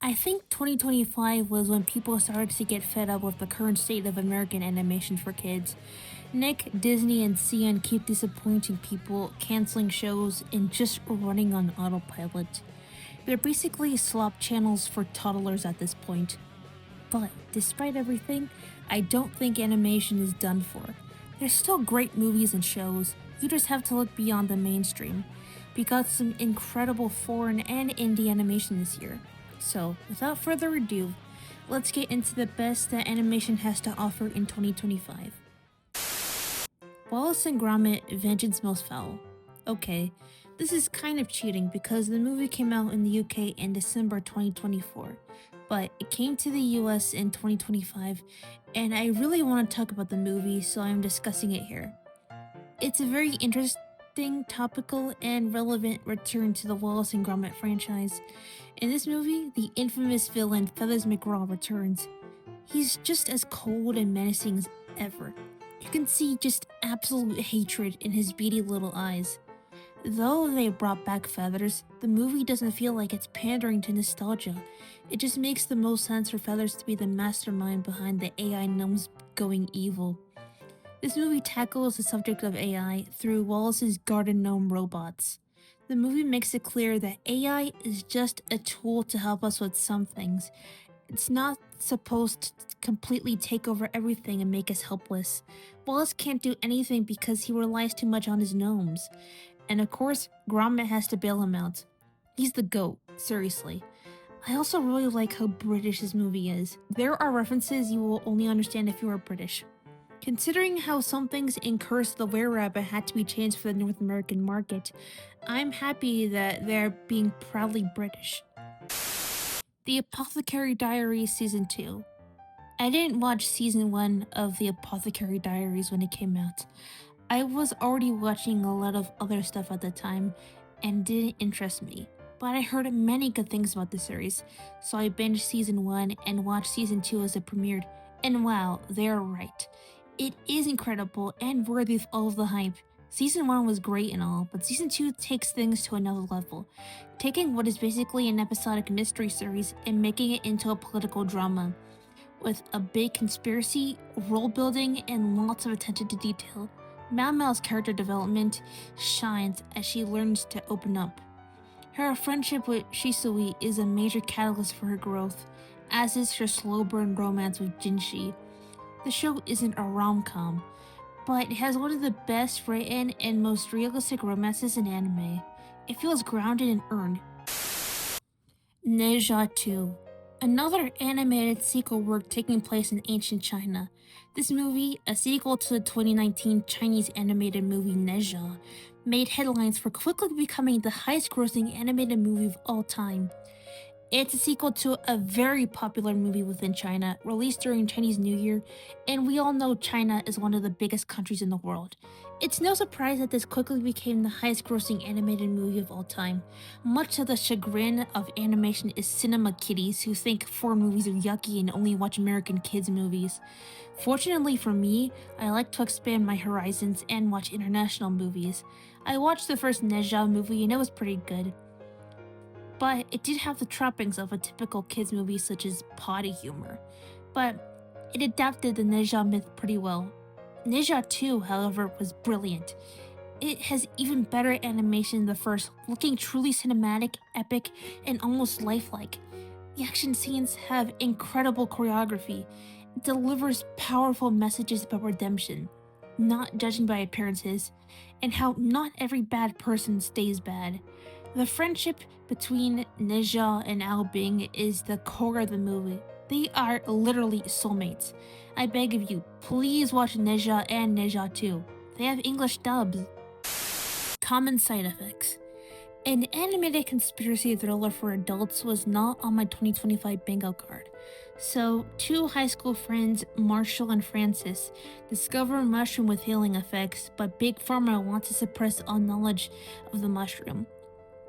I think 2025 was when people started to get fed up with the current state of American animation for kids. Nick, Disney, and CN keep disappointing people, canceling shows, and just running on autopilot. They're basically slop channels for toddlers at this point. But despite everything, I don't think animation is done for. There's still great movies and shows, you just have to look beyond the mainstream. We got some incredible foreign and indie animation this year. So, without further ado, let's get into the best that animation has to offer in 2025. Wallace and Gromit, Vengeance Most Fowl. Okay, this is kind of cheating because the movie came out in the UK in December 2024, but it came to the US in 2025, and I really want to talk about the movie, so I'm discussing it here. It's a very interesting, topical, and relevant return to the Wallace and Gromit franchise. In this movie, the infamous villain Feathers McGraw returns. He's just as cold and menacing as ever. You can see just absolute hatred in his beady little eyes. Though they brought back Feathers, the movie doesn't feel like it's pandering to nostalgia. It just makes the most sense for Feathers to be the mastermind behind the AI gnomes going evil. This movie tackles the subject of AI through Wallace's garden gnome robots. The movie makes it clear that AI is just a tool to help us with some things. It's not supposed to completely take over everything and make us helpless. Wallace can't do anything because he relies too much on his gnomes. And of course, Gromit has to bail him out. He's the GOAT, seriously. I also really like how British this movie is. There are references you will only understand if you are British. Considering how some things in Curse of the Were-Rabbit had to be changed for the North American market, I'm happy that they're being proudly British. The Apothecary Diaries Season 2. I didn't watch Season 1 of The Apothecary Diaries when it came out. I was already watching a lot of other stuff at the time and didn't interest me, but I heard many good things about the series, so I binged Season 1 and watched Season 2 as it premiered, and wow, they're right. It is incredible and worthy of all of the hype. Season 1 was great and all, but Season 2 takes things to another level, taking what is basically an episodic mystery series and making it into a political drama, with a big conspiracy, world building, and lots of attention to detail. Mao Mao's character development shines as she learns to open up. Her friendship with Shisui is a major catalyst for her growth, as is her slow burn romance with Jinshi. The show isn't a rom-com, but it has one of the best written and most realistic romances in anime. It feels grounded and earned. Neja 2. Another animated sequel work taking place in ancient China. This movie, a sequel to the 2019 Chinese animated movie Neja, made headlines for quickly becoming the highest grossing animated movie of all time. It's a sequel to a very popular movie within China, released during Chinese New Year, and we all know China is one of the biggest countries in the world. It's no surprise that this quickly became the highest grossing animated movie of all time, much to the chagrin of animation is cinema kiddies who think foreign movies are yucky and only watch American kids movies. Fortunately for me, I like to expand my horizons and watch international movies. I watched the first Neja movie and it was pretty good. But it did have the trappings of a typical kids movie such as potty humor. But it adapted the Neja myth pretty well. Neja 2, however, was brilliant. It has even better animation than the first, looking truly cinematic, epic, and almost lifelike. The action scenes have incredible choreography. It delivers powerful messages about redemption, not judging by appearances, and how not every bad person stays bad. The friendship between Neja and Ao Bing is the core of the movie. They are literally soulmates. I beg of you, please watch Neja and Neja 2. They have English dubs. Common side effects. An animated conspiracy thriller for adults was not on my 2025 bingo card. So, two high school friends, Marshall and Francis, discover a mushroom with healing effects, but Big Pharma wants to suppress all knowledge of the mushroom.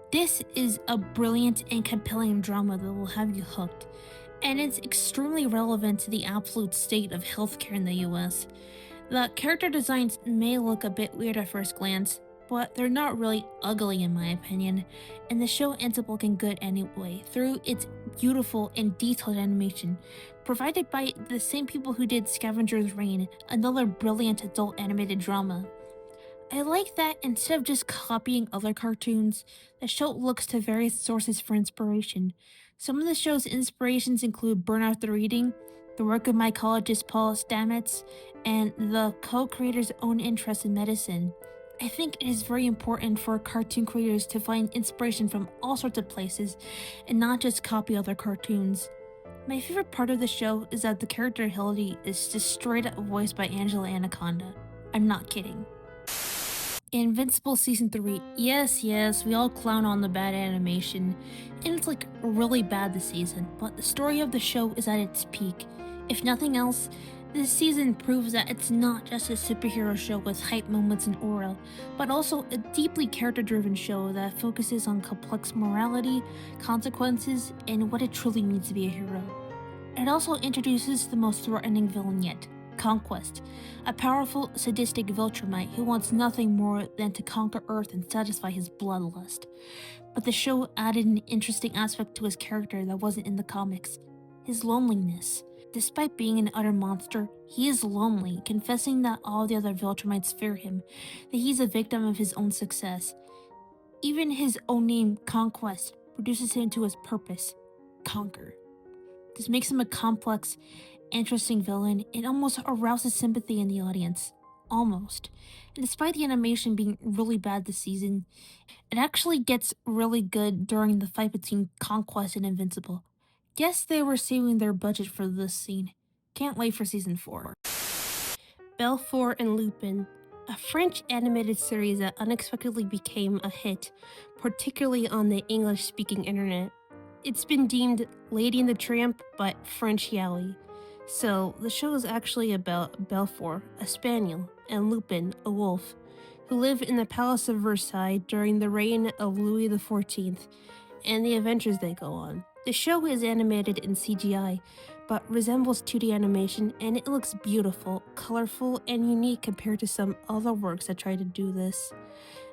This is a brilliant and compelling drama that will have you hooked, and it's extremely relevant to the absolute state of healthcare in the US. The character designs may look a bit weird at first glance, but they're not really ugly in my opinion, and the show ends up looking good anyway through its beautiful and detailed animation, provided by the same people who did Scavenger's Reign, another brilliant adult animated drama. I like that instead of just copying other cartoons, the show looks to various sources for inspiration. Some of the show's inspirations include Burn After Reading, the work of mycologist Paul Stamets, and the co-creator's own interest in medicine. I think it is very important for cartoon creators to find inspiration from all sorts of places and not just copy other cartoons. My favorite part of the show is that the character Hildy is just straight up voiced by Angela Anaconda. I'm not kidding. Invincible Season 3. Yes, we all clown on the bad animation, and it's like really bad this season, but the story of the show is at its peak. If nothing else, this season proves that it's not just a superhero show with hype moments and aura, but also a deeply character-driven show that focuses on complex morality, consequences, and what it truly means to be a hero. It also introduces the most threatening villain yet, Conquest, a powerful, sadistic Viltrumite who wants nothing more than to conquer Earth and satisfy his bloodlust. But the show added an interesting aspect to his character that wasn't in the comics: his loneliness. Despite being an utter monster, he is lonely, confessing that all the other Viltrumites fear him, that he's a victim of his own success. Even his own name, Conquest, reduces him to his purpose: conquer. This makes him a complex, interesting villain. It almost arouses sympathy in the audience. Almost. And despite the animation being really bad this season, it actually gets really good during the fight between Conquest and Invincible. Guess they were saving their budget for this scene. Can't wait for season 4. Belfort and Lupin, a French animated series that unexpectedly became a hit, particularly on the English-speaking internet. It's been deemed Lady and the Tramp, but French yaoi. So, the show is actually about Belfort, a spaniel, and Lupin, a wolf, who live in the Palace of Versailles during the reign of Louis XIV, and the adventures they go on. The show is animated in CGI, but resembles 2D animation, and it looks beautiful, colorful, and unique compared to some other works that try to do this.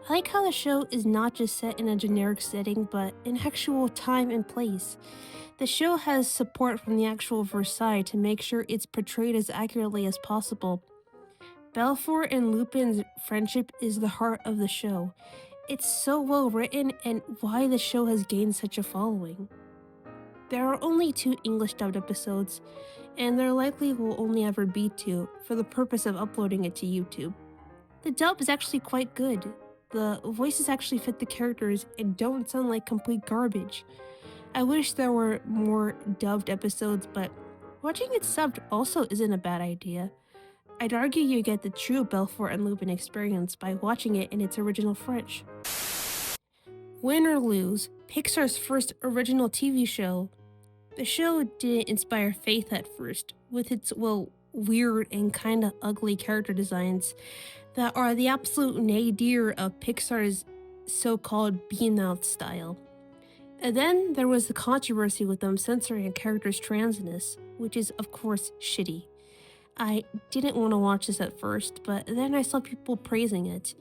I like how the show is not just set in a generic setting, but in actual time and place. The show has support from the actual Versailles to make sure it's portrayed as accurately as possible. Belfort and Lupin's friendship is the heart of the show. It's so well written and why the show has gained such a following. There are only 2 English dubbed episodes, and there likely will only ever be 2 for the purpose of uploading it to YouTube. The dub is actually quite good. The voices actually fit the characters and don't sound like complete garbage. I wish there were more dubbed episodes, but watching it subbed also isn't a bad idea. I'd argue you get the true Belfort and Lupin experience by watching it in its original French. Win or Lose, Pixar's first original TV show. The show didn't inspire faith at first, with its, weird and kinda ugly character designs that are the absolute nadir of Pixar's so-called Bean-Mouth style. And then there was the controversy with them censoring a character's transness, which is of course shitty. I didn't want to watch this at first, but then I saw people praising it.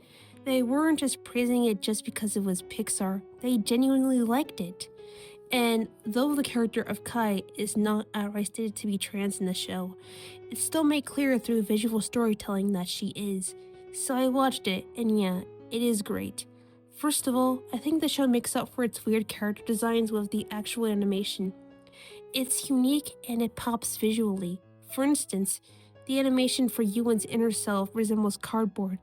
They weren't just praising it just because it was Pixar, they genuinely liked it. And though the character of Kai is not outright stated to be trans in the show, it's still made clear through visual storytelling that she is. So I watched it, and yeah, it is great. First of all, I think the show makes up for its weird character designs with the actual animation. It's unique and it pops visually. For instance, the animation for Ewan's inner self resembles cardboard,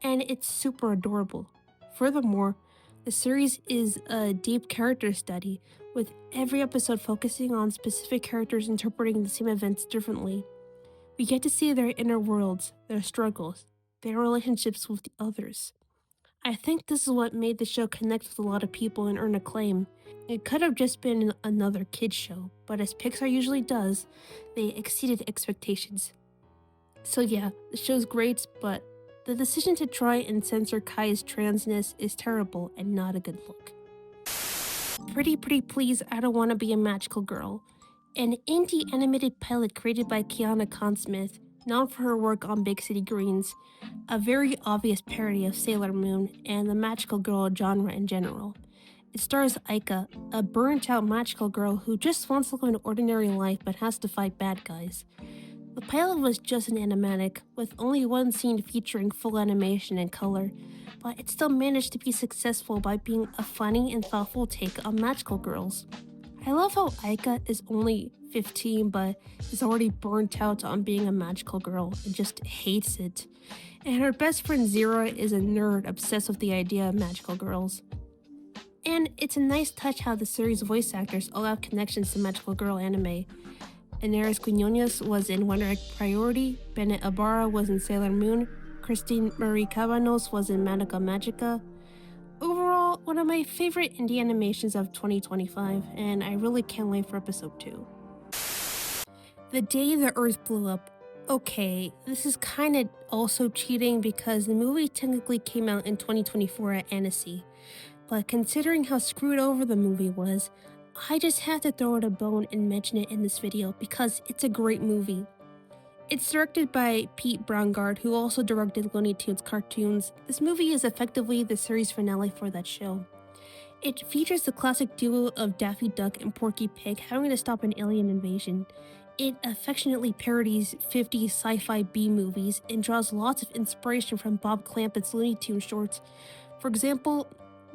and it's super adorable. Furthermore, the series is a deep character study, with every episode focusing on specific characters interpreting the same events differently. We get to see their inner worlds, their struggles, their relationships with the others. I think this is what made the show connect with a lot of people and earn acclaim. It could have just been another kids show, but as Pixar usually does, they exceeded expectations. So yeah, the show's great, but the decision to try and censor Kai's transness is terrible and not a good look. Pretty Please, I Don't Want to Be a Magical Girl, an indie animated pilot created by Kiana Consmith, known for her work on Big City Greens, a very obvious parody of Sailor Moon and the magical girl genre in general. It stars Aika, a burnt-out magical girl who just wants to live an ordinary life but has to fight bad guys. The pilot was just an animatic, with only one scene featuring full animation and color, but it still managed to be successful by being a funny and thoughtful take on magical girls. I love how Aika is only 15 but is already burnt out on being a magical girl and just hates it. And her best friend Zero is a nerd obsessed with the idea of magical girls. And it's a nice touch how the series' voice actors all have connections to magical girl anime. Inaris Quinones was in Wonder Egg Priority, Bennett Ibarra was in Sailor Moon, Christine Marie Cabanos was in Madoka Magica. Overall, one of my favorite indie animations of 2025, and I really can't wait for episode 2. The Day the Earth Blew Up. Okay, this is kinda also cheating because the movie technically came out in 2024 at Annecy, but considering how screwed over the movie was, I just had to throw it a bone and mention it in this video because it's a great movie. It's directed by Pete Brownguard, who also directed Looney Tunes cartoons. This movie is effectively the series finale for that show. It features the classic duo of Daffy Duck and Porky Pig having to stop an alien invasion. It affectionately parodies 50s sci-fi B-movies and draws lots of inspiration from Bob Clampett's Looney Tunes shorts. For example,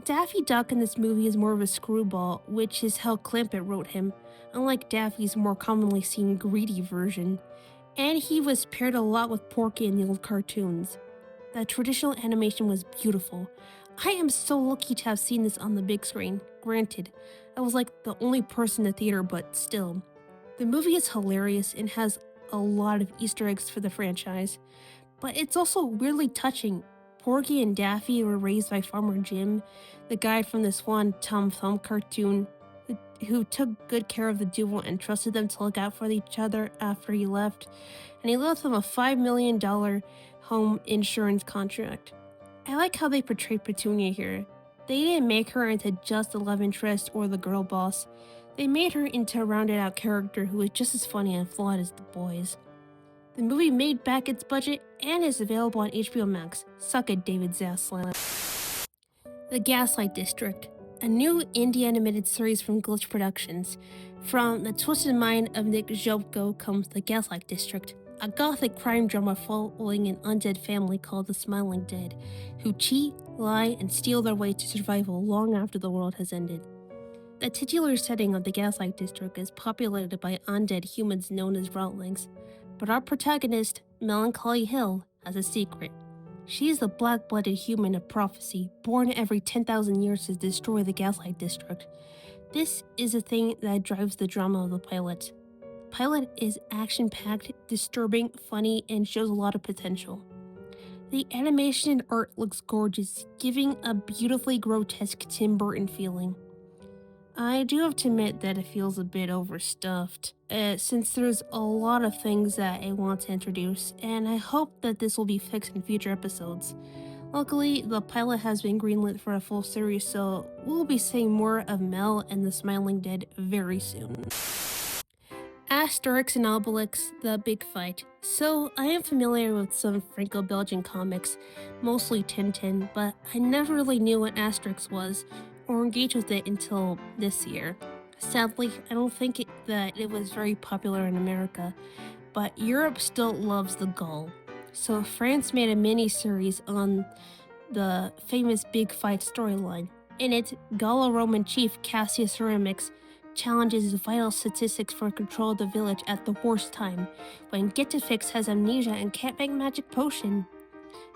Daffy Duck in this movie is more of a screwball, which is how Clampett wrote him, unlike Daffy's more commonly seen greedy version. And he was paired a lot with Porky in the old cartoons. The traditional animation was beautiful. I am so lucky to have seen this on the big screen. Granted, I was like the only person in the theater, but still. The movie is hilarious and has a lot of Easter eggs for the franchise, but it's also weirdly touching. Porky and Daffy were raised by Farmer Jim, the guy from the Swan Tom Thumb cartoon, who took good care of the duo and trusted them to look out for each other after he left, and he left them a $5 million home insurance contract. I like how they portrayed Petunia here. They didn't make her into just the love interest or the girl boss. They made her into a rounded out character who is just as funny and flawed as the boys. The movie made back its budget and is available on HBO Max. Suck it, David Zaslav. The Gaslight District, a new indie animated series from Glitch Productions. From the twisted mind of Nick Zhobko comes The Gaslight District, a gothic crime drama following an undead family called the Smiling Dead, who cheat, lie, and steal their way to survival long after the world has ended. The titular setting of the Gaslight District is populated by undead humans known as Rotlings, but our protagonist, Melancholy Hill, has a secret. She is the black-blooded human of prophecy, born every 10,000 years to destroy the Gaslight District. This is the thing that drives the drama of the pilot. The pilot is action-packed, disturbing, funny, and shows a lot of potential. The animation and art looks gorgeous, giving a beautifully grotesque Tim Burton feeling. I do have to admit that it feels a bit overstuffed, since there's a lot of things that I want to introduce, and I hope that this will be fixed in future episodes. Luckily, the pilot has been greenlit for a full series, so we'll be seeing more of Mel and the Smiling Dead very soon. Asterix and Obelix, The Big Fight. So, I am familiar with some Franco-Belgian comics, mostly Tintin, but I never really knew what Asterix was, or engaged with it until this year. Sadly, I don't think that it was very popular in America, but Europe still loves the Gaul. So France made a mini-series on the famous Big Fight storyline. In it, Gallo-Roman chief Cassius Remix challenges his vital statistics for control of the village at the worst time, when Getafix has amnesia and can't make magic potion.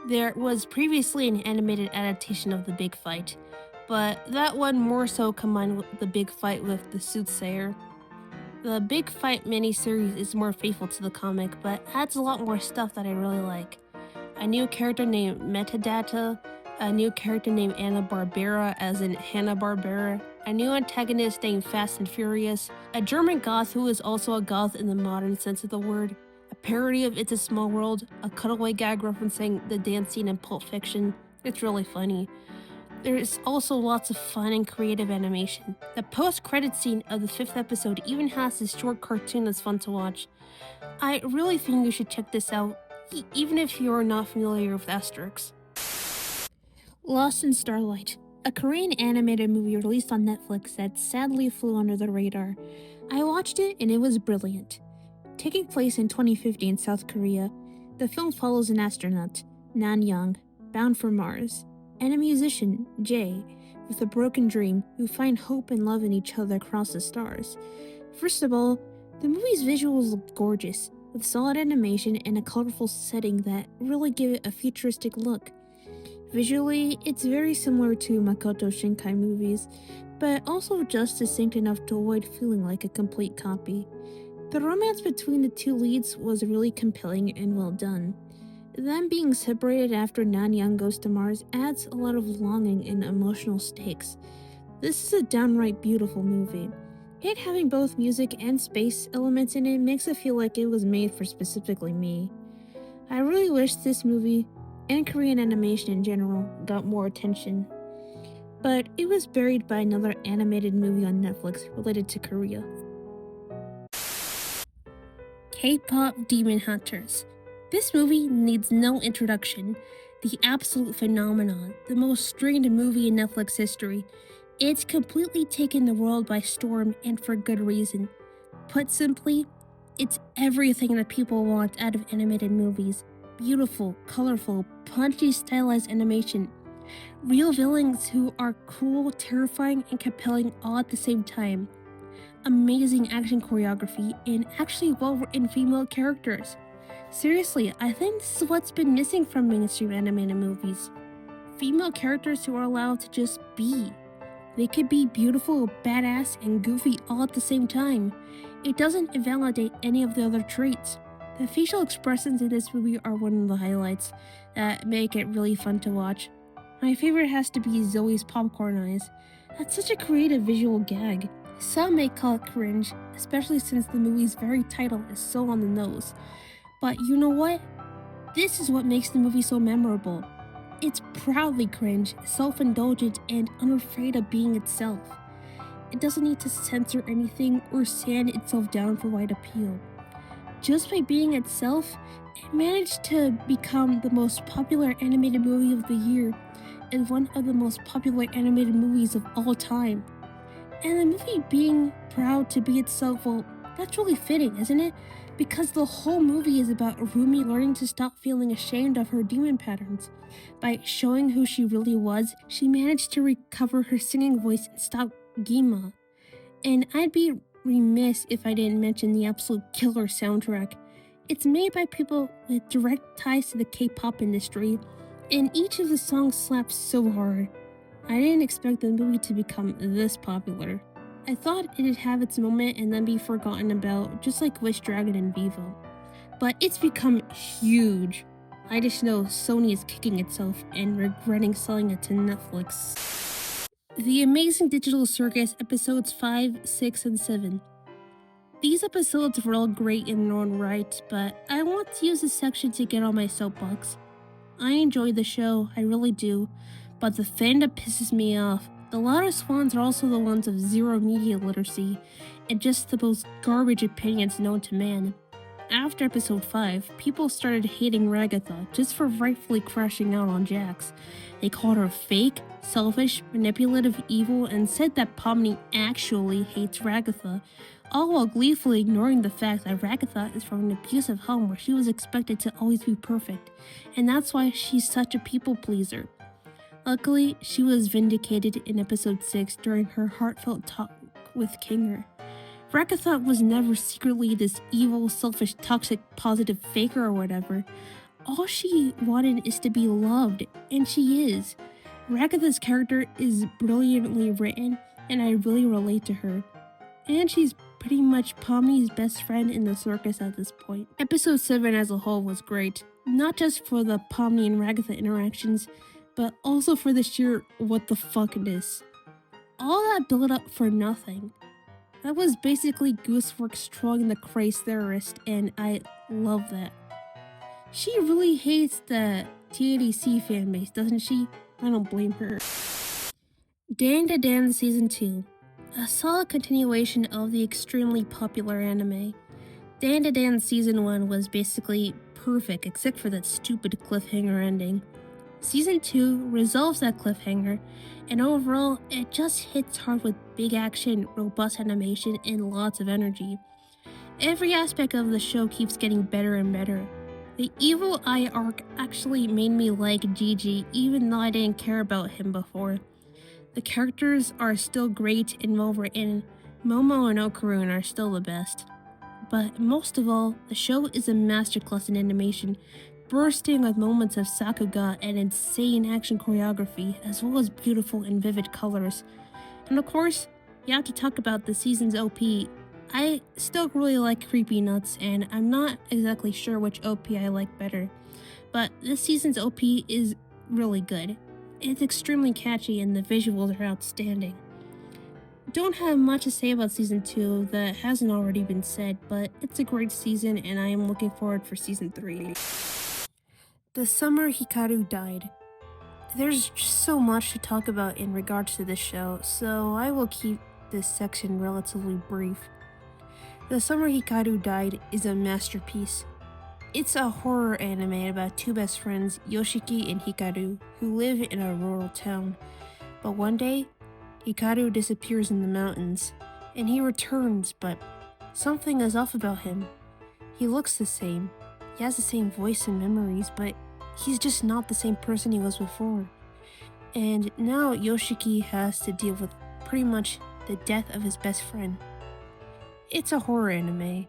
There was previously an animated adaptation of The Big Fight, but that one more so combined with The Big Fight with The Soothsayer. The Big Fight miniseries is more faithful to the comic, but adds a lot more stuff that I really like. A new character named Metadata, a new character named Anna Barbera as in Hanna-Barbera, a new antagonist named Fast and Furious, a German goth who is also a goth in the modern sense of the word, a parody of It's a Small World, a cutaway gag referencing the dance scene in Pulp Fiction. It's really funny. There's also lots of fun and creative animation. The post-credit scene of the 5th episode even has this short cartoon that's fun to watch. I really think you should check this out, even if you're not familiar with Asterix. Lost in Starlight, a Korean animated movie released on Netflix that sadly flew under the radar. I watched it and it was brilliant. Taking place in 2050 in South Korea, the film follows an astronaut, Nan Young, bound for Mars, and a musician, Jae, with a broken dream who find hope and love in each other across the stars. First of all, the movie's visuals look gorgeous, with solid animation and a colorful setting that really give it a futuristic look. Visually, it's very similar to Makoto Shinkai movies, but also just distinct enough to avoid feeling like a complete copy. The romance between the two leads was really compelling and well done. Them being separated after Nan Young goes to Mars adds a lot of longing and emotional stakes. This is a downright beautiful movie. It having both music and space elements in it makes it feel like it was made for specifically me. I really wish this movie, and Korean animation in general, got more attention. But it was buried by another animated movie on Netflix related to Korea. Kpop Demon Hunters. This movie needs no introduction. The absolute phenomenon, the most streamed movie in Netflix history. It's completely taken the world by storm, and for good reason. Put simply, it's everything that people want out of animated movies. Beautiful, colorful, punchy stylized animation. Real villains who are cool, terrifying, and compelling all at the same time. Amazing action choreography and actually well-written female characters. Seriously, I think this is what's been missing from mainstream animated movies. Female characters who are allowed to just be. They could be beautiful, badass, and goofy all at the same time. It doesn't invalidate any of the other traits. The facial expressions in this movie are one of the highlights that make it really fun to watch. My favorite has to be Zoe's popcorn eyes. That's such a creative visual gag. Some may call it cringe, especially since the movie's very title is so on the nose. But you know what? This is what makes the movie so memorable. It's proudly cringe, self-indulgent, and unafraid of being itself. It doesn't need to censor anything or sand itself down for wide appeal. Just by being itself, it managed to become the most popular animated movie of the year and one of the most popular animated movies of all time. And the movie being proud to be itself, well, that's really fitting, isn't it? Because the whole movie is about Rumi learning to stop feeling ashamed of her demon patterns. By showing who she really was, she managed to recover her singing voice and stop Gima. And I'd be remiss if I didn't mention the absolute killer soundtrack. It's made by people with direct ties to the K-pop industry, and each of the songs slaps so hard. I didn't expect the movie to become this popular. I thought it'd have its moment and then be forgotten about, just like Wish Dragon and Vivo. But it's become huge. I just know Sony is kicking itself and regretting selling it to Netflix. The Amazing Digital Circus episodes 5, 6, and 7. These episodes were all great in their own right, but I want to use this section to get on my soapbox. I enjoy the show, I really do, but the fandom pisses me off. The loudest ones are also the ones of zero media literacy, and just the most garbage opinions known to man. After episode 5, people started hating Ragatha just for rightfully crashing out on Jax. They called her fake, selfish, manipulative, evil, and said that Pomni actually hates Ragatha, all while gleefully ignoring the fact that Ragatha is from an abusive home where she was expected to always be perfect, and that's why she's such a people pleaser. Luckily, she was vindicated in episode 6 during her heartfelt talk with Kinger. Ragatha was never secretly this evil, selfish, toxic, positive faker or whatever. All she wanted is to be loved, and she is. Ragatha's character is brilliantly written, and I really relate to her. And she's pretty much Pomni's best friend in the circus at this point. Episode 7 as a whole was great, not just for the Pomni and Ragatha interactions, but also for the sheer what the fuckness. All that build up for nothing. That was basically Gooseworks trolling the craze theorist, and I love that. She really hates the TADC fanbase, doesn't she? I don't blame her. Dandadan Season 2, a solid continuation of the extremely popular anime. Dandadan Season 1 was basically perfect except for that stupid cliffhanger ending. Season 2 resolves that cliffhanger, and overall, it just hits hard with big action, robust animation, and lots of energy. Every aspect of the show keeps getting better and better. The Evil Eye arc actually made me like Gigi even though I didn't care about him before. The characters are still great and well written. Momo and Okarun are still the best. But most of all, the show is a masterclass in animation, bursting with moments of sakuga and insane action choreography, as well as beautiful and vivid colors. And of course, you have to talk about the season's OP. I still really like Creepy Nuts, and I'm not exactly sure which OP I like better, but this season's OP is really good. It's extremely catchy and the visuals are outstanding. Don't have much to say about season 2 that hasn't already been said, but it's a great season and I am looking forward for season 3. The summer Hikaru died. There's just so much to talk about in regards to this show, so I will keep this section relatively brief. The Summer Hikaru Died is a masterpiece. It's a horror anime about two best friends, Yoshiki and Hikaru, who live in a rural town. But one day, Hikaru disappears in the mountains, and he returns, but something is off about him. He looks the same, he has the same voice and memories, but he's just not the same person he was before. And now Yoshiki has to deal with pretty much the death of his best friend. It's a horror anime,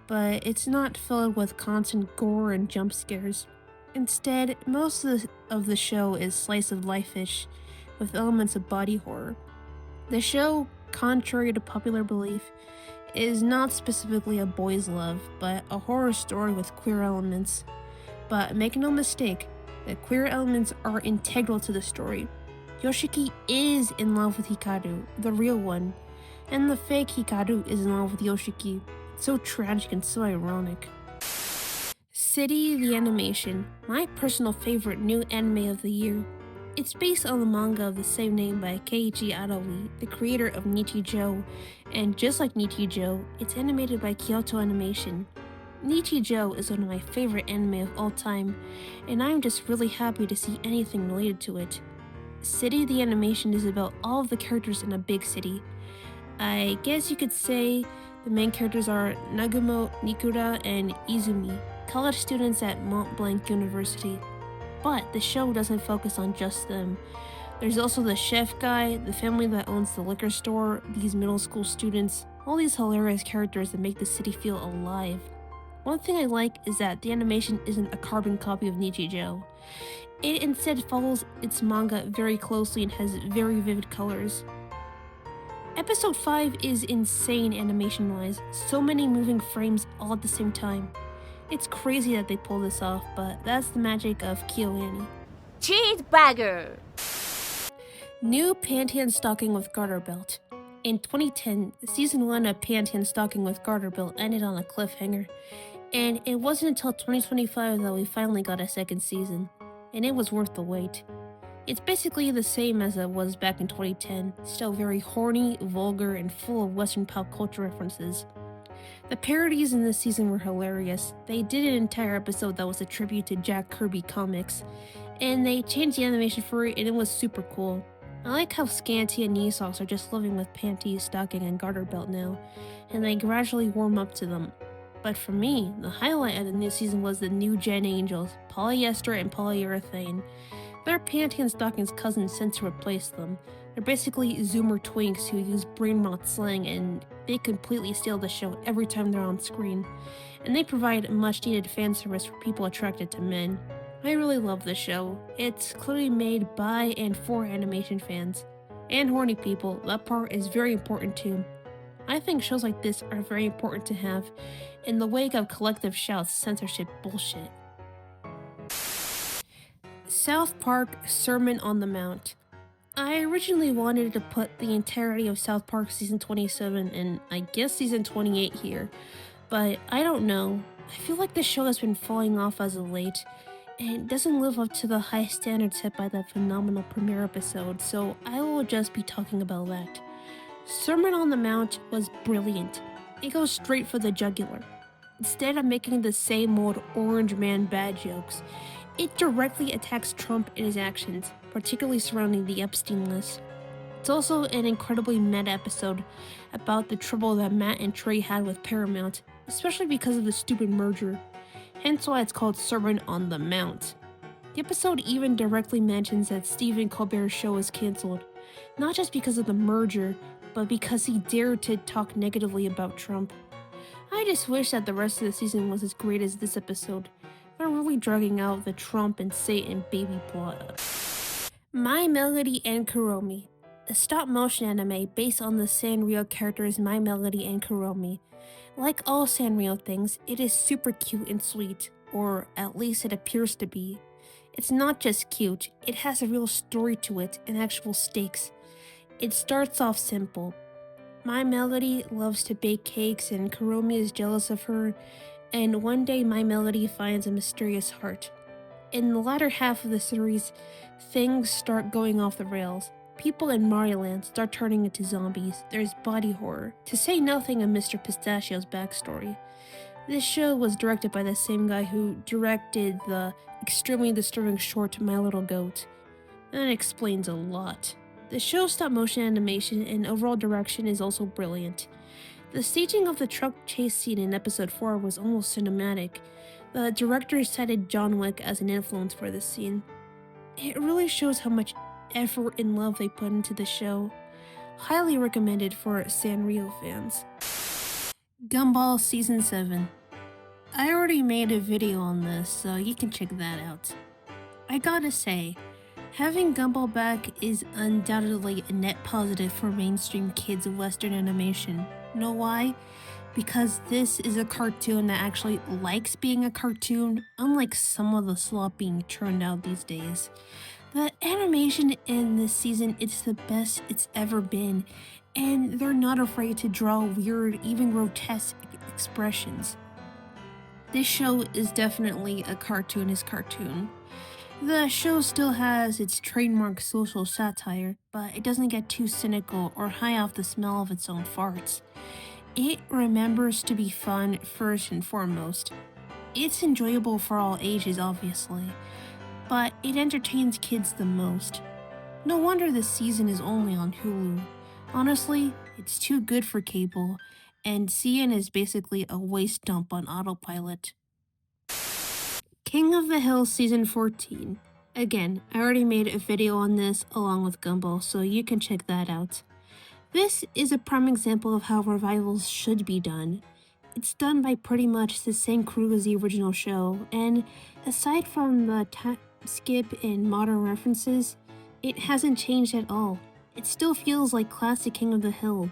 but it's not filled with constant gore and jump scares. Instead, most of the show is slice of life-ish, with elements of body horror. The show, contrary to popular belief, is not specifically a boys' love, but a horror story with queer elements. But make no mistake, the queer elements are integral to the story. Yoshiki is in love with Hikaru, the real one, and the fake Hikaru is in love with Yoshiki. It's so tragic and so ironic. City the Animation, my personal favorite new anime of the year. It's based on the manga of the same name by Keiichi Arawi, the creator of Nichijou, and just like Nichijou, it's animated by Kyoto Animation. Nichijou is one of my favorite anime of all time, and I'm just really happy to see anything related to it. City the Animation is about all of the characters in a big city. I guess you could say the main characters are Nagumo, Nikura, and Izumi, college students at Mont Blanc University. But the show doesn't focus on just them. There's also the chef guy, the family that owns the liquor store, these middle school students, all these hilarious characters that make the city feel alive. One thing I like is that the animation isn't a carbon copy of Nichijou. It instead follows its manga very closely and has very vivid colors. Episode 5 is insane animation-wise, so many moving frames all at the same time. It's crazy that they pull this off, but that's the magic of KyoAni. Cheeseburger! New Panty and Stocking with Garterbelt. In 2010, season 1 of Panty and Stocking with Garterbelt ended on a cliffhanger, and it wasn't until 2025 that we finally got a second season, and it was worth the wait. It's basically the same as it was back in 2010, still very horny, vulgar, and full of Western pop culture references. The parodies in this season were hilarious. They did an entire episode that was a tribute to Jack Kirby comics, and they changed the animation for it and it was super cool. I like how Scanty and Knee-Socks are just living with Panty, Stocking, and Garterbelt now, and they gradually warm up to them. But for me, the highlight of the new season was the new Gen Angels, Polyester and Polyurethane. They're Panty and Stocking's cousins sent to replace them. They're basically Zoomer twinks who use brain rot slang, and they completely steal the show every time they're on screen. And they provide much needed fan service for people attracted to men. I really love this show. It's clearly made by and for animation fans. And horny people, that part is very important too. I think shows like this are very important to have in the wake of collective shouts censorship bullshit. South Park Sermon on the Mount. I originally wanted to put the entirety of South Park Season 27 and I guess Season 28 here, but I don't know. I feel like the show has been falling off as of late. and doesn't live up to the high standards set by that phenomenal premiere episode, so I will just be talking about that. Sermon on the Mount was brilliant. It goes straight for the jugular. Instead of making the same old orange man bad jokes, it directly attacks Trump and his actions, particularly surrounding the Epstein list. It's also an incredibly meta episode about the trouble that Matt and Trey had with Paramount, especially because of the stupid merger, hence why it's called Sermon on the Mount. The episode even directly mentions that Stephen Colbert's show is cancelled, not just because of the merger, but because he dared to talk negatively about Trump. I just wish that the rest of the season was as great as this episode. They're really dragging out the Trump and Satan baby plot. My Melody and Kuromi, a stop-motion anime based on the Sanrio characters My Melody and Kuromi. Like all Sanrio things, it is super cute and sweet, or at least it appears to be. It's not just cute, it has a real story to it and actual stakes. It starts off simple. My Melody loves to bake cakes and Kuromi is jealous of her, and one day My Melody finds a mysterious heart. In the latter half of the series, things start going off the rails. People in Mario Land start turning into zombies, there's body horror, to say nothing of Mr. Pistachio's backstory. This show was directed by the same guy who directed the extremely disturbing short My Little Goat. That explains a lot. The show's stop-motion animation and overall direction is also brilliant. The staging of the truck chase scene in episode 4 was almost cinematic. The director cited John Wick as an influence for this scene. It really shows how much effort and love they put into the show. Highly recommended for Sanrio fans. Gumball Season 7. I already made a video on this, so you can check that out. I gotta say, having Gumball back is undoubtedly a net positive for mainstream kids of Western animation. Know why? Because this is a cartoon that actually likes being a cartoon, unlike some of the slop being churned out these days. The animation in this season is the best it's ever been, and they're not afraid to draw weird, even grotesque expressions. This show is definitely a cartoonist cartoon. The show still has its trademark social satire, but it doesn't get too cynical or high off the smell of its own farts. It remembers to be fun first and foremost. It's enjoyable for all ages, obviously, but it entertains kids the most. No wonder this season is only on Hulu. Honestly, it's too good for cable, and CN is basically a waste dump on autopilot. King of the Hill Season 14. Again, I already made a video on this along with Gumball, so you can check that out. This is a prime example of how revivals should be done. It's done by pretty much the same crew as the original show, and aside from the time skip and modern references, it hasn't changed at all. It still feels like classic King of the Hill.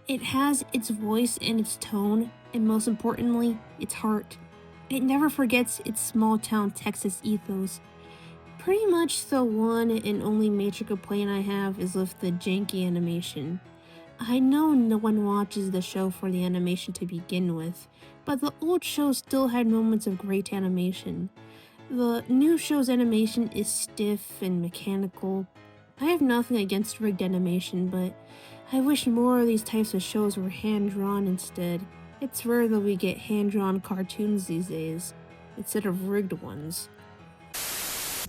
It has its voice and its tone, and most importantly, its heart. It never forgets its small-town Texas ethos. Pretty much the one and only major complaint I have is with the janky animation. I know no one watches the show for the animation to begin with, but the old show still had moments of great animation. The new show's animation is stiff and mechanical. I have nothing against rigged animation, but I wish more of these types of shows were hand-drawn instead. It's rare that we get hand-drawn cartoons these days, instead of rigged ones.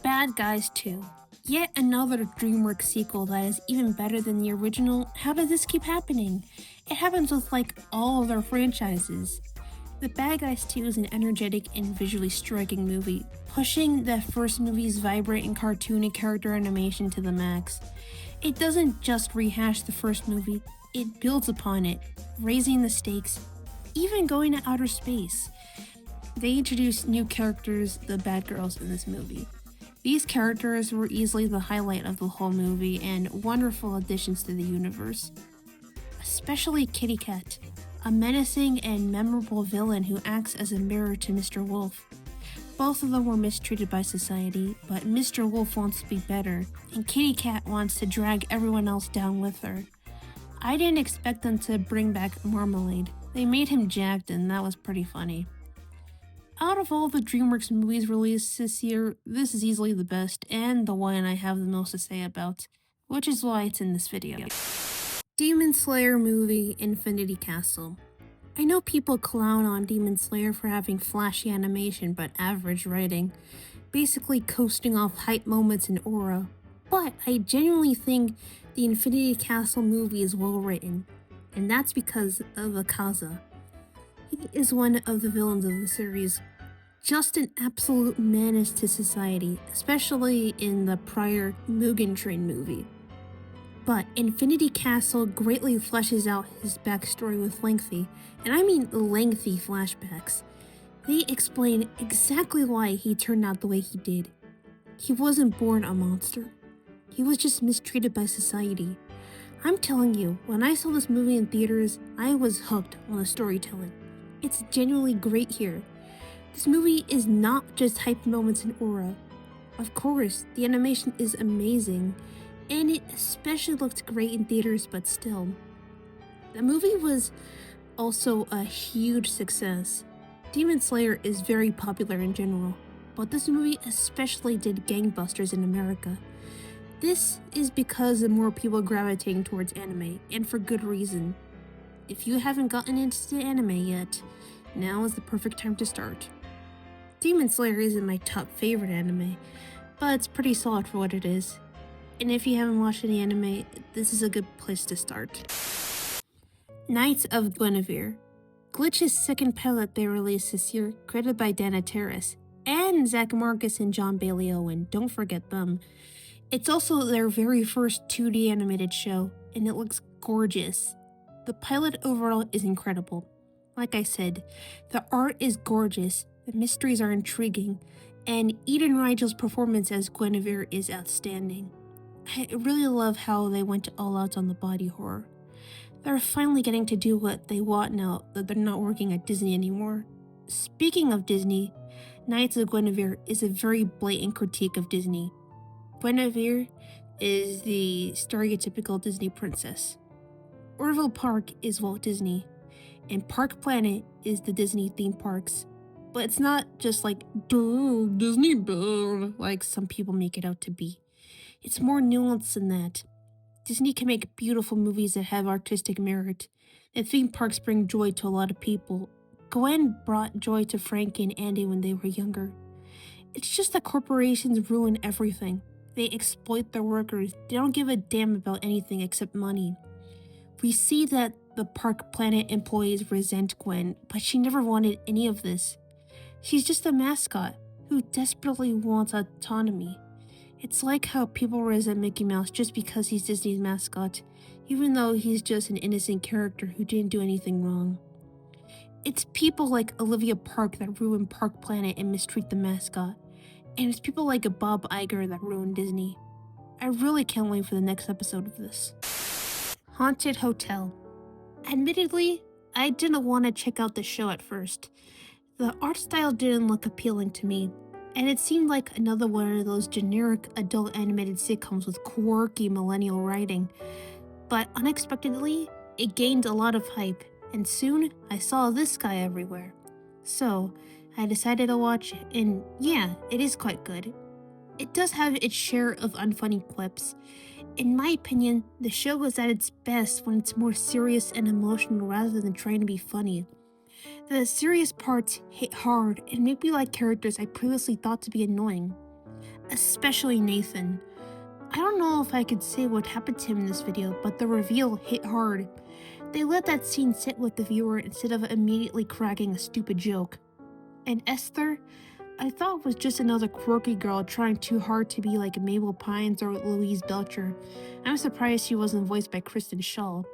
Bad Guys 2. Yet another DreamWorks sequel that is even better than the original. How does this keep happening? It happens with like all of their franchises. The Bad Guys 2 is an energetic and visually striking movie, pushing the first movie's vibrant and cartoony character animation to the max. It doesn't just rehash the first movie, it builds upon it, raising the stakes, even going to outer space. They introduced new characters, the bad girls, in this movie. These characters were easily the highlight of the whole movie and wonderful additions to the universe. Especially Kitty Cat, a menacing and memorable villain who acts as a mirror to Mr. Wolf. Both of them were mistreated by society, but Mr. Wolf wants to be better, and Kitty Cat wants to drag everyone else down with her. I didn't expect them to bring back Marmalade. They made him jacked, and that was pretty funny. Out of all the DreamWorks movies released this year, this is easily the best and the one I have the most to say about, which is why it's in this video. Demon Slayer movie Infinity Castle. I know people clown on Demon Slayer for having flashy animation but average writing, basically coasting off hype moments and aura, but I genuinely think the Infinity Castle movie is well written, and that's because of Akaza. He is one of the villains of the series, just an absolute menace to society, especially in the prior Mugen Train movie. But Infinity Castle greatly fleshes out his backstory with lengthy, and I mean lengthy flashbacks. They explain exactly why he turned out the way he did. He wasn't born a monster. He was just mistreated by society. I'm telling you, when I saw this movie in theaters, I was hooked on the storytelling. It's genuinely great here. This movie is not just hype moments and aura. Of course, the animation is amazing, and it especially looked great in theaters, but still. The movie was also a huge success. Demon Slayer is very popular in general, but this movie especially did gangbusters in America. This is because of more people gravitating towards anime, and for good reason. If you haven't gotten into anime yet, now is the perfect time to start. Demon Slayer isn't my top favorite anime, but it's pretty solid for what it is. And if you haven't watched any anime, this is a good place to start. Knights of Guinevere. Glitch's second pilot they released this year, created by Dandadan, and Zach Marcus and John Bailey Owen, don't forget them. It's also their very first 2D animated show, and it looks gorgeous. The pilot overall is incredible. Like I said, the art is gorgeous, the mysteries are intriguing, and Eden Rigel's performance as Guinevere is outstanding. I really love how they went all out on the body horror. They're finally getting to do what they want now that they're not working at Disney anymore. Speaking of Disney, Knights of Guinevere is a very blatant critique of Disney. Guinevere is the stereotypical Disney princess. Orville Park is Walt Disney, and Park Planet is the Disney theme parks. But it's not just like, duh, Disney, duh, like some people make it out to be. It's more nuanced than that. Disney can make beautiful movies that have artistic merit, and theme parks bring joy to a lot of people. Gwen brought joy to Frankie and Andy when they were younger. It's just that corporations ruin everything. They exploit their workers. They don't give a damn about anything except money. We see that the Park Planet employees resent Gwen, but she never wanted any of this. She's just a mascot who desperately wants autonomy. It's like how people resent Mickey Mouse just because he's Disney's mascot, even though he's just an innocent character who didn't do anything wrong. It's people like Olivia Park that ruin Park Planet and mistreat the mascot, and it's people like Bob Iger that ruin Disney. I really can't wait for the next episode of this. Haunted Hotel. Admittedly, I didn't want to check out the show at first. The art style didn't look appealing to me, and it seemed like another one of those generic adult animated sitcoms with quirky millennial writing. But unexpectedly, it gained a lot of hype, and soon I saw this guy everywhere. So, I decided to watch it, and yeah, it is quite good. It does have its share of unfunny quips. In my opinion, the show is at its best when it's more serious and emotional rather than trying to be funny. The serious parts hit hard and make me like characters I previously thought to be annoying. Especially Nathan. I don't know if I could say what happened to him in this video, but the reveal hit hard. They let that scene sit with the viewer instead of immediately cracking a stupid joke. And Esther, I thought was just another quirky girl trying too hard to be like Mabel Pines or Louise Belcher. I'm surprised she wasn't voiced by Kristen Schaal.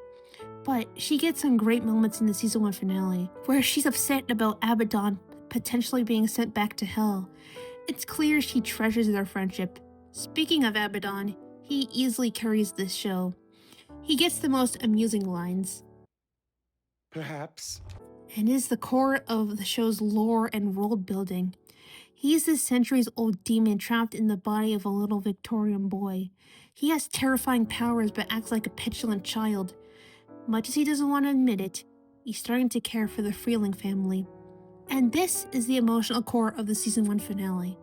But she gets some great moments in the season 1 finale, where she's upset about Abaddon potentially being sent back to hell. It's clear she treasures their friendship. Speaking of Abaddon, he easily carries this show. He gets the most amusing lines. Perhaps. And is the core of the show's lore and world building. He's this centuries-old demon trapped in the body of a little Victorian boy. He has terrifying powers but acts like a petulant child. Much as he doesn't want to admit it, he's starting to care for the Freeling family. And this is the emotional core of the season 1 finale.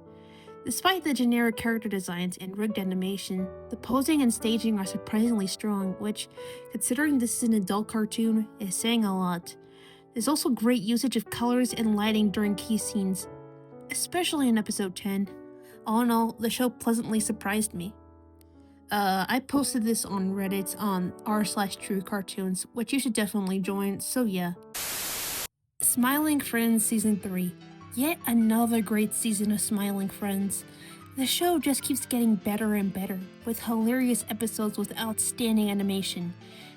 Despite the generic character designs and rigged animation, the posing and staging are surprisingly strong, which, considering this is an adult cartoon, is saying a lot. There's also great usage of colors and lighting during key scenes, especially in episode 10. All in all, the show pleasantly surprised me. I posted this on Reddit on r/True Cartoons, which you should definitely join, so yeah. Smiling Friends Season 3. Yet another great season of Smiling Friends. The show just keeps getting better and better, with hilarious episodes with outstanding animation.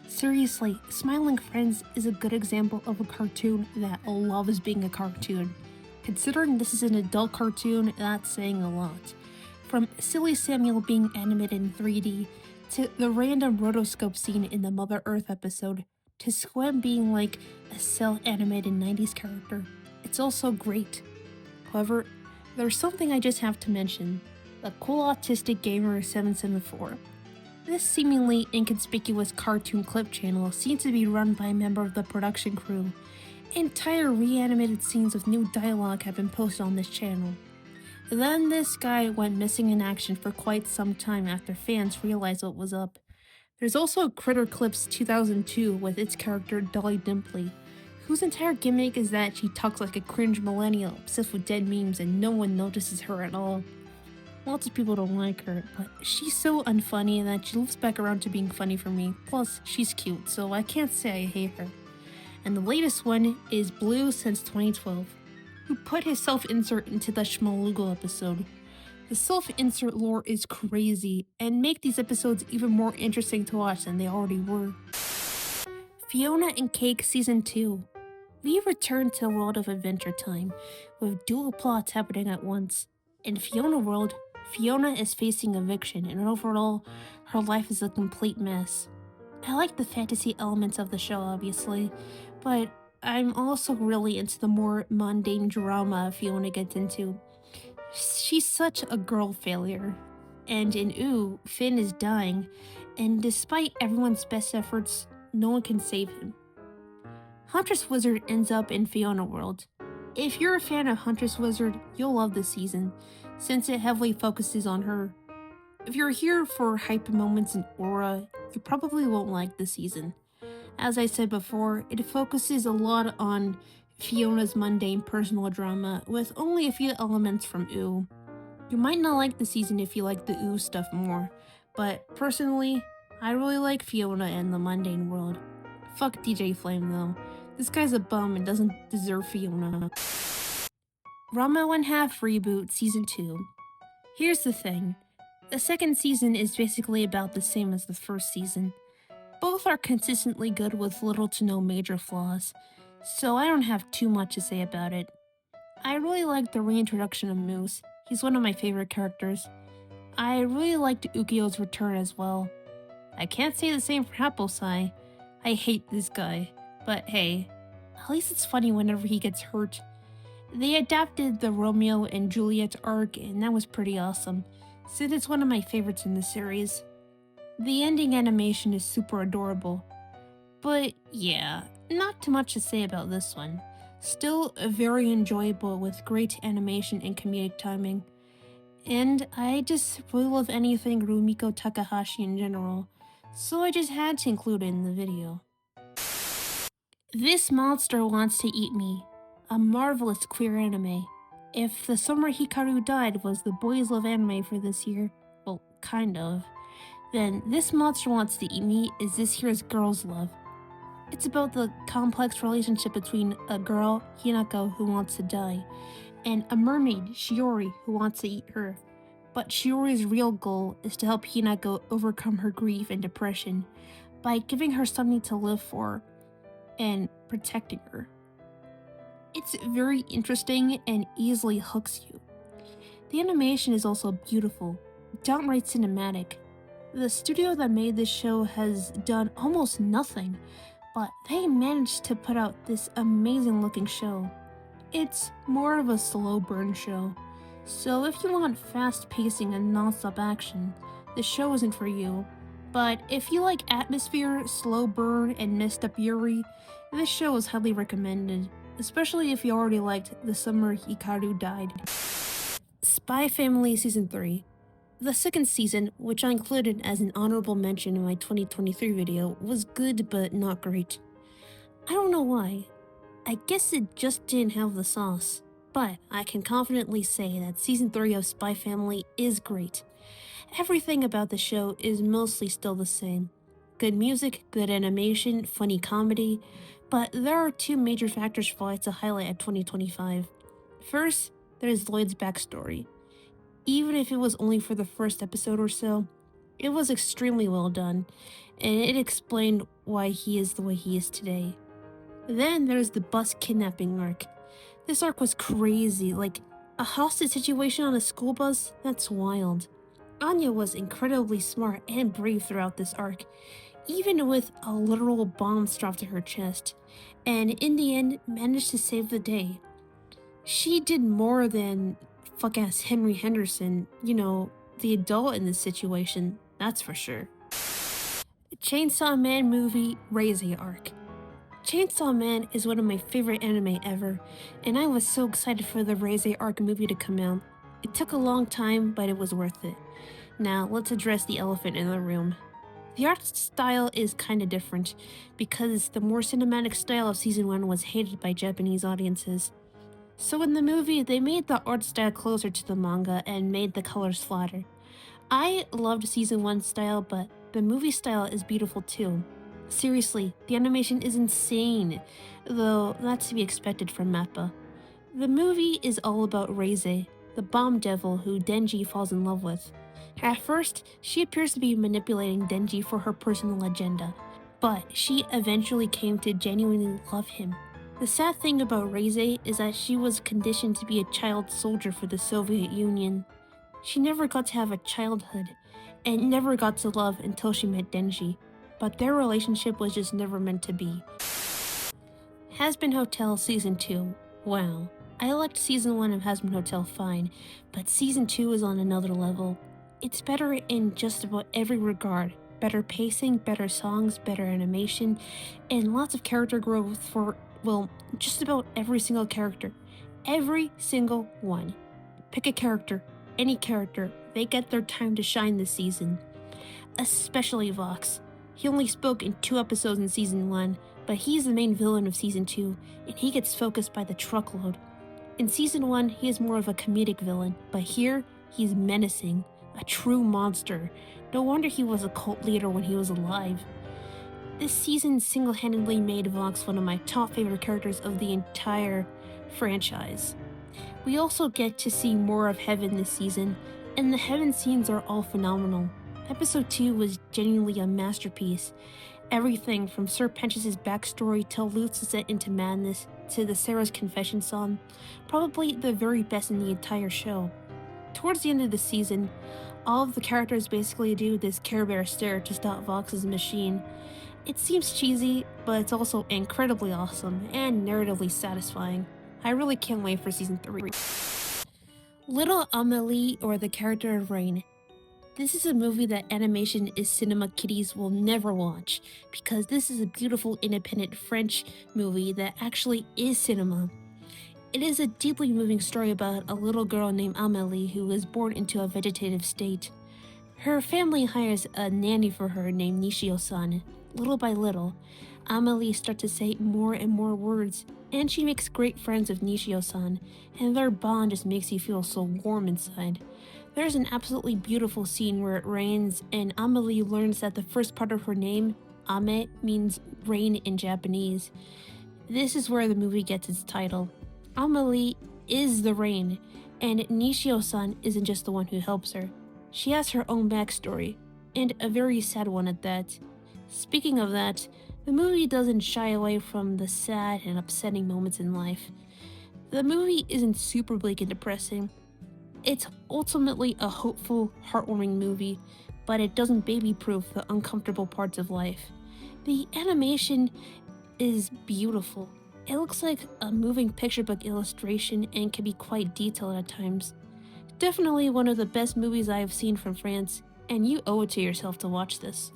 Seriously, Smiling Friends is a good example of a cartoon that loves being a cartoon. Considering this is an adult cartoon, that's saying a lot. From Silly Samuel being animated in 3D, to the random rotoscope scene in the Mother Earth episode, to Squem being like a cel-animated 90s character. It's also great. However, there's something I just have to mention. The Cool Autistic Gamer 774. This seemingly inconspicuous cartoon clip channel seems to be run by a member of the production crew. Entire reanimated scenes with new dialogue have been posted on this channel. Then this guy went missing in action for quite some time after fans realized what was up. There's also Critter Clips 2002 with its character Dolly Dimpley, whose entire gimmick is that she talks like a cringe millennial obsessed with dead memes and no one notices her at all. Lots of people don't like her, but she's so unfunny that she loops back around to being funny for me, plus she's cute, so I can't say I hate her. And the latest one is Blue since 2012, who put his self-insert into the Schmalugo episode. The self-insert lore is crazy, and make these episodes even more interesting to watch than they already were. Fionna and Cake Season 2. We return to a world of Adventure Time, with dual plots happening at once. In Fionna World, Fionna is facing eviction, and overall, her life is a complete mess. I like the fantasy elements of the show, obviously, but I'm also really into the more mundane drama Fionna gets into. She's such a girl failure. And in Ooh, Finn is dying, and despite everyone's best efforts, no one can save him. Huntress Wizard ends up in Fionna World. If you're a fan of Huntress Wizard, you'll love this season, since it heavily focuses on her. If you're here for hype moments and aura, you probably won't like the season. As I said before, it focuses a lot on Fiona's mundane personal drama, with only a few elements from Ooh. You might not like the season if you like the Ooh stuff more, but personally, I really like Fionna and the mundane world. Fuck DJ Flame though. This guy's a bum and doesn't deserve Fionna. Ranma 1/2 Reboot Season 2. Here's the thing. The second season is basically about the same as the first season. Both are consistently good with little to no major flaws, so I don't have too much to say about it. I really liked the reintroduction of Moose. He's one of my favorite characters. I really liked Ukio's return as well. I can't say the same for Applesai. I hate this guy, but hey, at least it's funny whenever he gets hurt. They adapted the Romeo and Juliet arc, and that was pretty awesome, since it's one of my favorites in the series. The ending animation is super adorable. But yeah, not too much to say about this one. Still very enjoyable with great animation and comedic timing. And I just really love anything Rumiko Takahashi in general, so I just had to include it in the video. This Monster Wants to Eat Me, a marvelous queer anime. If The Summer Hikaru Died was the boys' love anime for this year, well, kind of, then This Monster Wants to Eat Me is this year's girls' love. It's about the complex relationship between a girl, Hinako, who wants to die, and a mermaid, Shiori, who wants to eat her. But Shiori's real goal is to help Hinako overcome her grief and depression by giving her something to live for and protecting her. It's very interesting and easily hooks you. The animation is also beautiful, downright cinematic. The studio that made this show has done almost nothing, but they managed to put out this amazing looking show. It's more of a slow burn show, so if you want fast pacing and non-stop action, the show isn't for you. But if you like atmosphere, slow burn, and messed up Yuri, this show is highly recommended. especially if you already liked The Summer Hikaru Died. Spy Family Season 3. The second season, which I included as an honorable mention in my 2023 video, was good but not great. I don't know why. I guess it just didn't have the sauce. But I can confidently say that Season 3 of Spy Family is great. Everything about the show is mostly still the same. Good music, good animation, funny comedy, but there are two major factors for it to highlight at 2025. First, there's Lloyd's backstory. Even if it was only for the first episode or so, it was extremely well done, and it explained why he is the way he is today. Then there's the bus kidnapping arc. This arc was crazy, like a hostage situation on a school bus? That's wild. Anya was incredibly smart and brave throughout this arc, even with a literal bomb strapped to her chest, and in the end managed to save the day. She did more than fuck-ass Henry Henderson, the adult in this situation, that's for sure. Chainsaw Man movie Reze Arc. Chainsaw Man is one of my favorite anime ever, and I was so excited for the Reze Arc movie to come out. It took a long time, but it was worth it. Now, let's address the elephant in the room. The art style is kinda different, because the more cinematic style of Season 1 was hated by Japanese audiences. So in the movie, they made the art style closer to the manga and made the colors flatter. I loved Season 1's style, but the movie style is beautiful too. Seriously, the animation is insane, though that's to be expected from Mappa. The movie is all about Reze, the bomb devil who Denji falls in love with. At first, she appears to be manipulating Denji for her personal agenda, but she eventually came to genuinely love him. The sad thing about Reze is that she was conditioned to be a child soldier for the Soviet Union. She never got to have a childhood, and never got to love until she met Denji, but their relationship was just never meant to be. Hazbin Hotel Season 2. Wow. I liked Season 1 of Hazbin Hotel fine, but Season 2 is on another level. It's better in just about every regard. Better pacing, better songs, better animation, and lots of character growth for, just about every single character. Every single one. Pick a character, any character, they get their time to shine this season. Especially Vox. He only spoke in 2 episodes in Season 1, but he's the main villain of Season 2, and he gets focused by the truckload. In Season 1, he is more of a comedic villain, but here, he's menacing. A true monster. No wonder he was a cult leader when he was alive. This season single-handedly made Vox one of my top favorite characters of the entire franchise. We also get to see more of Heaven this season, and the Heaven scenes are all phenomenal. Episode 2 was genuinely a masterpiece. Everything from Sir Pentious' backstory till Luke's descent into madness to the Sarah's confession song, probably the very best in the entire show. Towards the end of the season, all of the characters basically do this Care Bear stare to stop Vox's machine. It seems cheesy, but it's also incredibly awesome and narratively satisfying. I really can't wait for Season 3. Little Amelie, or the character of Rain. This is a movie that animation is cinema kiddies will never watch, because this is a beautiful independent French movie that actually is cinema. It is a deeply moving story about a little girl named Amelie who is born into a vegetative state. Her family hires a nanny for her named Nishio-san. Little by little, Amelie starts to say more and more words, and she makes great friends with Nishio-san, and their bond just makes you feel so warm inside. There's an absolutely beautiful scene where it rains, and Amelie learns that the first part of her name, Ame, means rain in Japanese. This is where the movie gets its title. Amelie is the rain, and Nishio-san isn't just the one who helps her. She has her own backstory, and a very sad one at that. Speaking of that, the movie doesn't shy away from the sad and upsetting moments in life. The movie isn't super bleak and depressing. It's ultimately a hopeful, heartwarming movie, but it doesn't baby-proof the uncomfortable parts of life. The animation is beautiful. It looks like a moving picture book illustration and can be quite detailed at times. Definitely one of the best movies I have seen from France, and you owe it to yourself to watch this.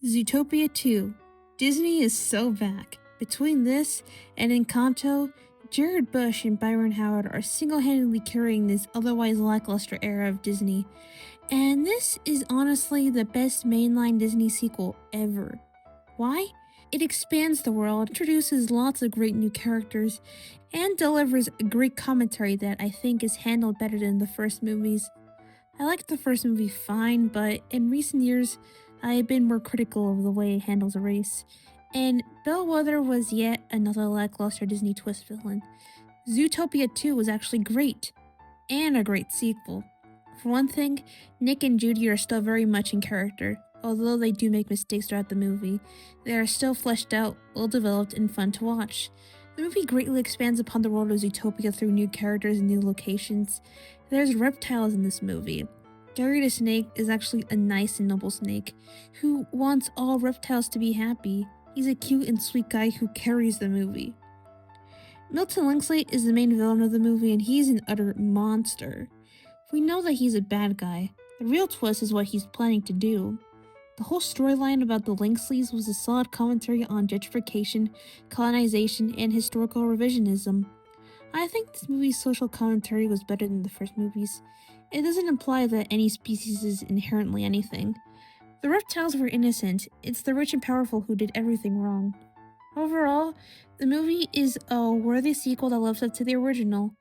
Zootopia 2. Disney is so back. Between this and Encanto, Jared Bush and Byron Howard are single-handedly carrying this otherwise lackluster era of Disney, and this is honestly the best mainline Disney sequel ever. Why? It expands the world, introduces lots of great new characters, and delivers a great commentary that I think is handled better than the first movies. I liked the first movie fine, but in recent years, I have been more critical of the way it handles a race. And Bellwether was yet another lackluster Disney twist villain. Zootopia 2 was actually great, and a great sequel. For one thing, Nick and Judy are still very much in character. Although they do make mistakes throughout the movie, they are still fleshed out, well developed, and fun to watch. The movie greatly expands upon the world of Zootopia through new characters and new locations. There's reptiles in this movie. Gary the Snake is actually a nice and noble snake who wants all reptiles to be happy. He's a cute and sweet guy who carries the movie. Milton Linkslate is the main villain of the movie, and he's an utter monster. We know that he's a bad guy. The real twist is what he's planning to do. The whole storyline about the Linksleys was a solid commentary on gentrification, colonization, and historical revisionism. I think this movie's social commentary was better than the first movies. It doesn't imply that any species is inherently anything. The reptiles were innocent. It's the rich and powerful who did everything wrong. Overall, the movie is a worthy sequel that lives up to the original.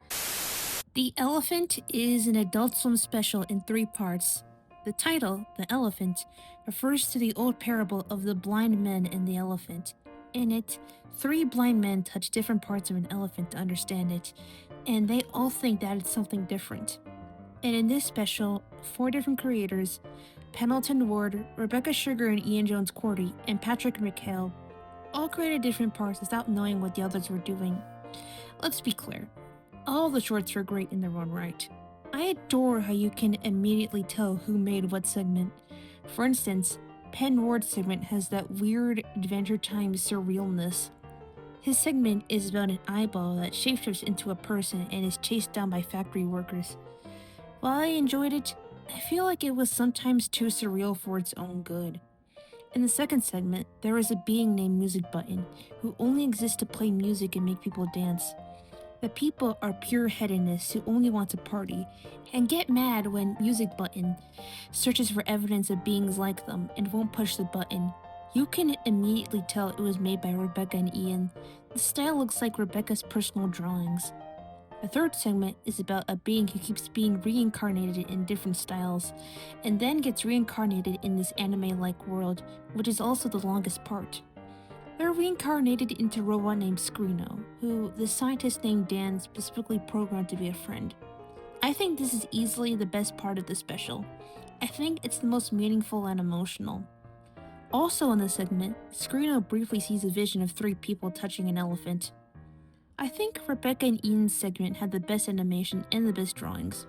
The Elephant is an Adult Swim special in 3 parts. The title, The Elephant, refers to the old parable of the blind men and the elephant. In it, 3 blind men touch different parts of an elephant to understand it, and they all think that it's something different. And in this special, 4 different creators, Pendleton Ward, Rebecca Sugar and Ian Jones-Cordy, and Patrick McHale, all created different parts without knowing what the others were doing. Let's be clear, all the shorts were great in their own right. I adore how you can immediately tell who made what segment. For instance, Penn Ward's segment has that weird Adventure Time surrealness. His segment is about an eyeball that shapeshifts into a person and is chased down by factory workers. While I enjoyed it, I feel like it was sometimes too surreal for its own good. In the second segment, there is a being named Music Button, who only exists to play music and make people dance. The people are pure hedonists who only want to party, and get mad when Music Button searches for evidence of beings like them and won't push the button. You can immediately tell it was made by Rebecca and Ian. The style looks like Rebecca's personal drawings. The third segment is about a being who keeps being reincarnated in different styles, and then gets reincarnated in this anime-like world, which is also the longest part. They're reincarnated into a robot named Screeno, who the scientist named Dan specifically programmed to be a friend. I think this is easily the best part of the special. I think it's the most meaningful and emotional. Also in this segment, Screeno briefly sees a vision of 3 people touching an elephant. I think Rebecca and Ian's segment had the best animation and the best drawings.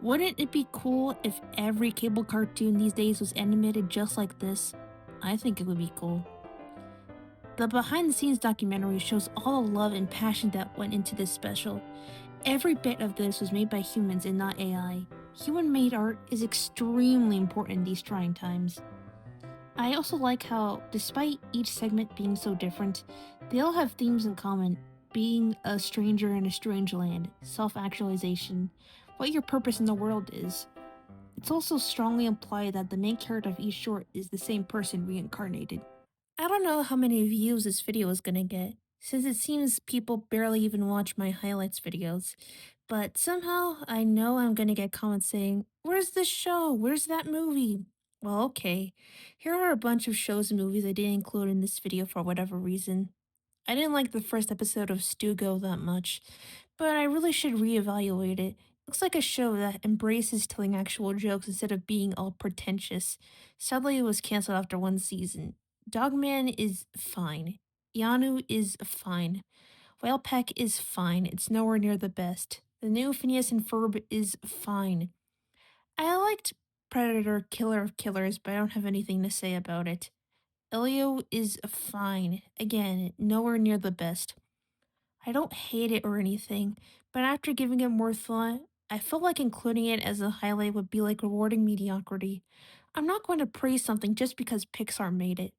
Wouldn't it be cool if every cable cartoon these days was animated just like this? I think it would be cool. The behind-the-scenes documentary shows all the love and passion that went into this special. Every bit of this was made by humans and not AI. Human-made art is extremely important in these trying times. I also like how, despite each segment being so different, they all have themes in common: being a stranger in a strange land, self-actualization, what your purpose in the world is. It's also strongly implied that the main character of each short is the same person reincarnated. I don't know how many views this video is gonna get, since it seems people barely even watch my highlights videos, but somehow I know I'm gonna get comments saying, "Where's this show? Where's that movie?" Well, okay, here are a bunch of shows and movies I didn't include in this video for whatever reason. I didn't like the first episode of Stugo that much, but I really should reevaluate it. Looks like a show that embraces telling actual jokes instead of being all pretentious. Sadly, it was canceled after 1 season. Dogman is fine. Yanu is fine. Whalepack is fine. It's nowhere near the best. The new Phineas and Ferb is fine. I liked Predator Killer of Killers, but I don't have anything to say about it. Elio is fine. Again, nowhere near the best. I don't hate it or anything, but after giving it more thought, I felt like including it as a highlight would be like rewarding mediocrity. I'm not going to praise something just because Pixar made it.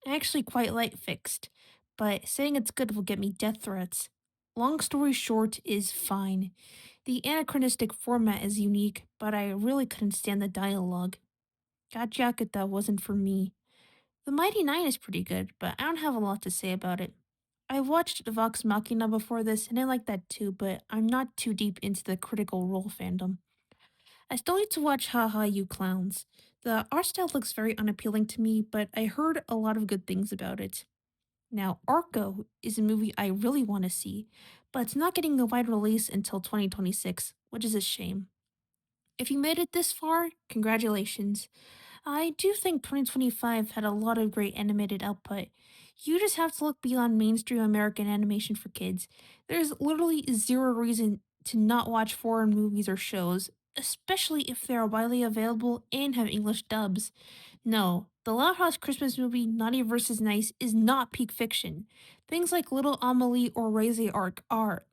I actually quite like Fixed, but saying it's good will get me death threats. Long story short is fine. The anachronistic format is unique, but I really couldn't stand the dialogue. Gachiakata wasn't for me. The Mighty Nine is pretty good, but I don't have a lot to say about it. I watched Vox Machina before this, and I like that too, but I'm not too deep into the Critical Role fandom. I still need to watch Haha You Clowns. The art style looks very unappealing to me, but I heard a lot of good things about it. Now, Arco is a movie I really want to see, but it's not getting a wide release until 2026, which is a shame. If you made it this far, congratulations. I do think 2025 had a lot of great animated output. You just have to look beyond mainstream American animation for kids. There's literally zero reason to not watch foreign movies or shows, especially if they are widely available and have English dubs. No, the Loud House Christmas movie Naughty vs. Nice is not peak fiction. Things like Little Amelie or Reze Arc are.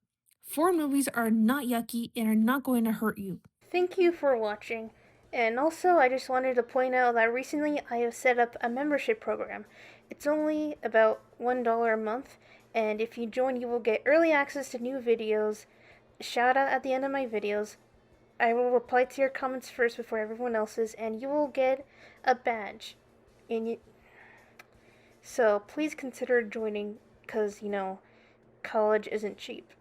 Foreign movies are not yucky and are not going to hurt you. Thank you for watching. And also, I just wanted to point out that recently I have set up a membership program. It's only about $1 a month, and if you join, you will get early access to new videos, shout out at the end of my videos. I will reply to your comments first before everyone else's, and you will get a badge. So please consider joining, because, college isn't cheap.